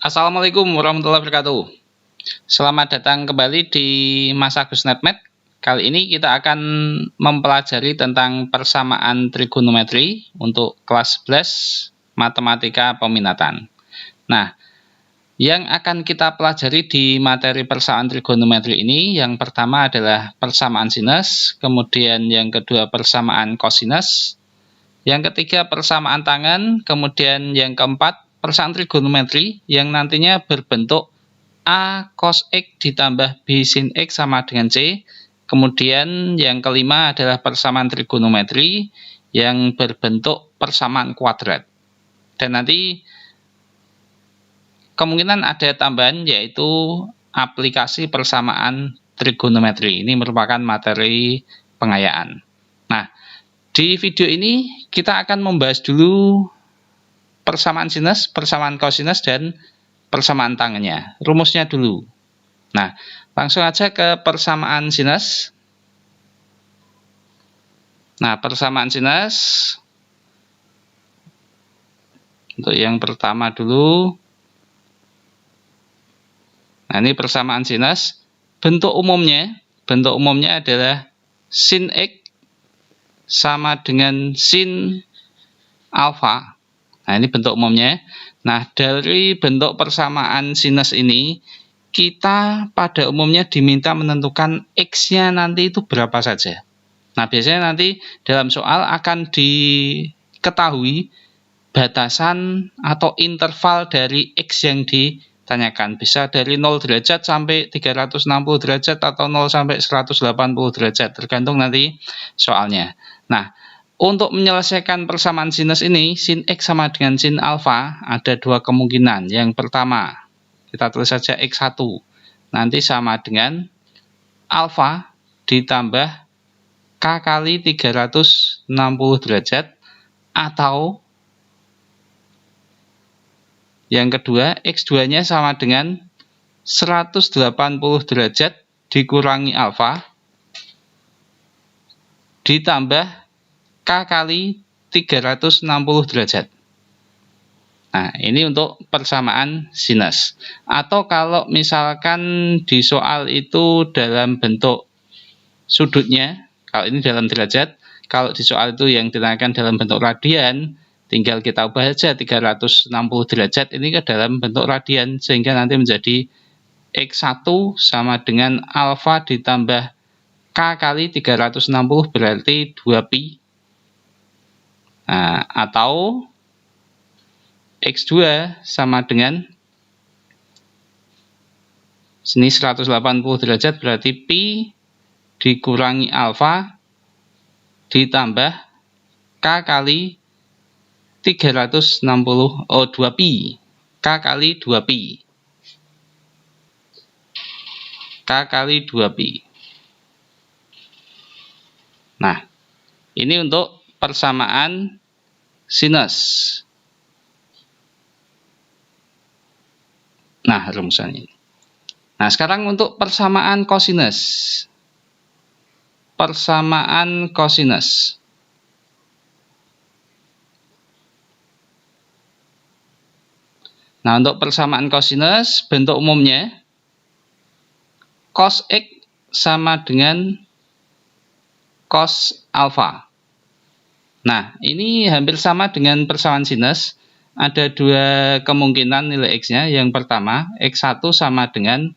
Assalamualaikum warahmatullahi wabarakatuh. Selamat datang kembali di Mas Agus NetMed. Kali ini kita akan mempelajari tentang persamaan trigonometri untuk kelas 11 matematika peminatan. Nah, yang akan kita pelajari di materi persamaan trigonometri ini, yang pertama adalah persamaan sinus, kemudian yang kedua persamaan kosinus, yang ketiga persamaan tangen, kemudian yang keempat persamaan trigonometri yang nantinya berbentuk A cos X ditambah B sin X sama dengan C. Kemudian yang kelima adalah persamaan trigonometri yang berbentuk persamaan kuadrat. Dan nanti kemungkinan ada tambahan yaitu aplikasi persamaan trigonometri. Ini merupakan materi pengayaan. Nah, di video ini kita akan membahas dulu persamaan sinus, persamaan kosinus, dan persamaan tangennya. Rumusnya dulu. Nah, langsung aja ke persamaan sinus. Nah, persamaan sinus. Untuk yang pertama dulu. Nah, ini persamaan sinus. Bentuk umumnya adalah sin X sama dengan sin alfa. Nah, ini bentuk umumnya. Nah, dari bentuk persamaan sinus ini, kita pada umumnya diminta menentukan X-nya nanti itu berapa saja. Nah, biasanya nanti dalam soal akan diketahui batasan atau interval dari X yang ditanyakan. Bisa dari 0 derajat sampai 360 derajat atau 0 sampai 180 derajat. Tergantung nanti soalnya. Nah, untuk menyelesaikan persamaan sinus ini, sin X sama dengan sin alfa, ada dua kemungkinan. Yang pertama, kita tulis saja X1. Nanti sama dengan alfa ditambah K kali 360 derajat. Atau yang kedua, X2-nya sama dengan 180 derajat dikurangi alfa ditambah K kali 360 derajat. Nah, ini untuk persamaan sinus. Atau kalau misalkan di soal itu dalam bentuk sudutnya, kalau ini dalam derajat, kalau di soal itu yang ditanyakan dalam bentuk radian, tinggal kita ubah saja 360 derajat ini ke dalam bentuk radian, sehingga nanti menjadi X1 sama dengan alfa ditambah K kali 360 berarti 2pi. Nah, atau X2 sama dengan sini 180 derajat berarti pi dikurangi alfa ditambah K kali 2pi. K kali 2pi. K kali 2pi. Nah, ini untuk persamaan sinus. Nah, rumusannya ini. Nah, sekarang untuk persamaan kosinus. Persamaan kosinus. Nah, untuk persamaan kosinus, bentuk umumnya cos X sama dengan cos alfa. Nah, ini hampir sama dengan persamaan sinus. Ada dua kemungkinan nilai X-nya. Yang pertama, X1 sama dengan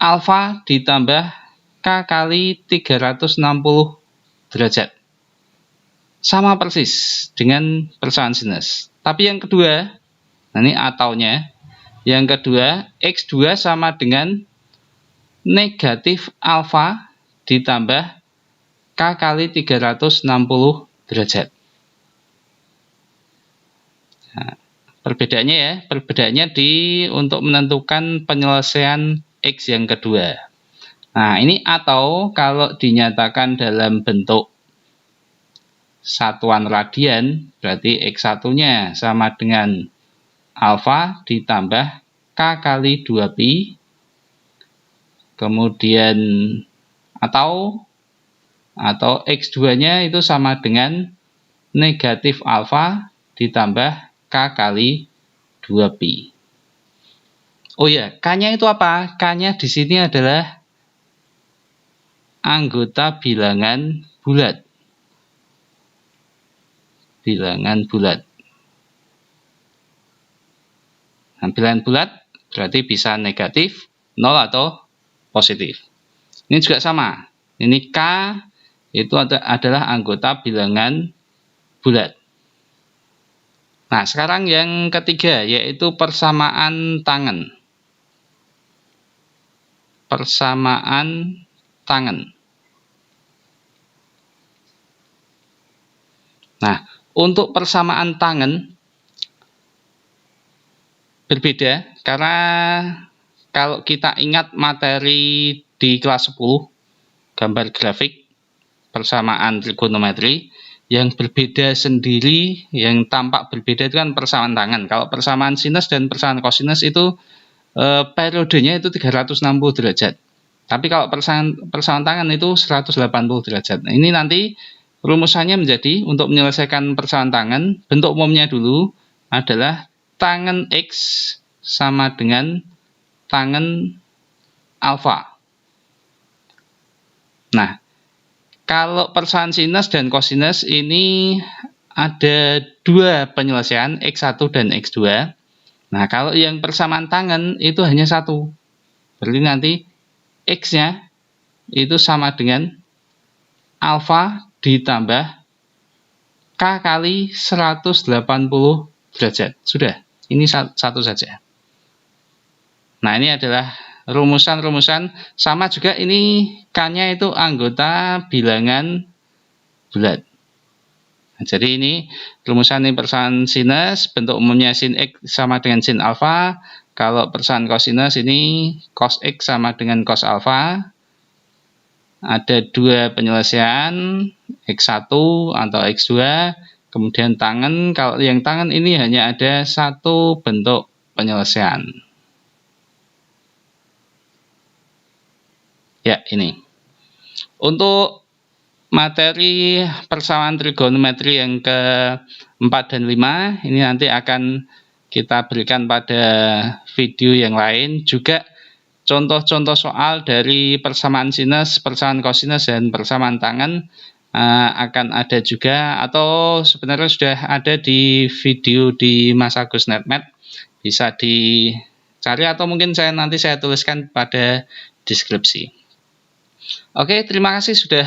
alfa ditambah K kali 360 derajat. Sama persis dengan persamaan sinus. Tapi yang kedua, nah ini ataunya, yang kedua, X2 sama dengan negatif alfa ditambah K kali 360 derajat. Nah, perbedaannya untuk menentukan penyelesaian X yang kedua. Nah, ini atau kalau dinyatakan dalam bentuk satuan radian, berarti X1-nya sama dengan alfa ditambah K kali 2pi. Kemudian atau X2-nya itu sama dengan negatif alfa ditambah K kali 2pi. Oh ya, K-nya itu apa? K-nya di sini adalah anggota bilangan bulat. Bilangan bulat. Nah, bilangan bulat berarti bisa negatif, 0 atau positif. Ini juga sama. Ini K itu adalah anggota bilangan bulat. Nah, sekarang yang ketiga yaitu persamaan tangen. Persamaan tangen. Nah, untuk persamaan tangen berbeda karena kalau kita ingat materi di kelas 10 gambar grafik persamaan trigonometri yang berbeda sendiri, yang tampak berbeda itu kan persamaan tangen. Kalau persamaan sinus dan persamaan kosinus itu periodenya itu 360 derajat. Tapi kalau persamaan tangen itu 180 derajat. Nah, ini nanti rumusannya menjadi untuk menyelesaikan persamaan tangen, bentuk umumnya dulu adalah tangen X sama dengan tangen alfa. Nah, kalau persamaan sinus dan kosinus ini ada dua penyelesaian, X1 dan X2. Nah, kalau yang persamaan tangen itu hanya satu. Berarti nanti X-nya itu sama dengan alfa ditambah K kali 180 derajat. Sudah, ini satu saja. Nah, ini adalah rumusan-rumusan. Sama juga ini K-nya itu anggota bilangan bulat. Nah, jadi ini rumusan ini persamaan sinus, bentuk umumnya sin X sama dengan sin alfa. Kalau persamaan kosinus ini cos X sama dengan cos alfa. Ada dua penyelesaian, X1 atau X2. Kemudian tangen, kalau yang tangen ini hanya ada satu bentuk penyelesaian. Ya, ini. Untuk materi persamaan trigonometri yang ke-4 dan 5 ini nanti akan kita berikan pada video yang lain. Juga contoh-contoh soal dari persamaan sinus, persamaan kosinus, dan persamaan tangen akan ada juga, atau sebenarnya sudah ada di video di Mas Agus NetMath. Bisa dicari atau mungkin nanti saya tuliskan pada deskripsi. Oke, terima kasih sudah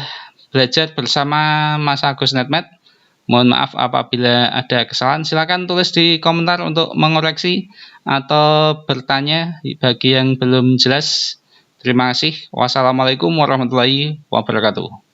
belajar bersama Mas Agus NetMath. Mohon maaf apabila ada kesalahan. Silakan tulis di komentar untuk mengoreksi atau bertanya bagi yang belum jelas. Terima kasih. Wassalamualaikum warahmatullahi wabarakatuh.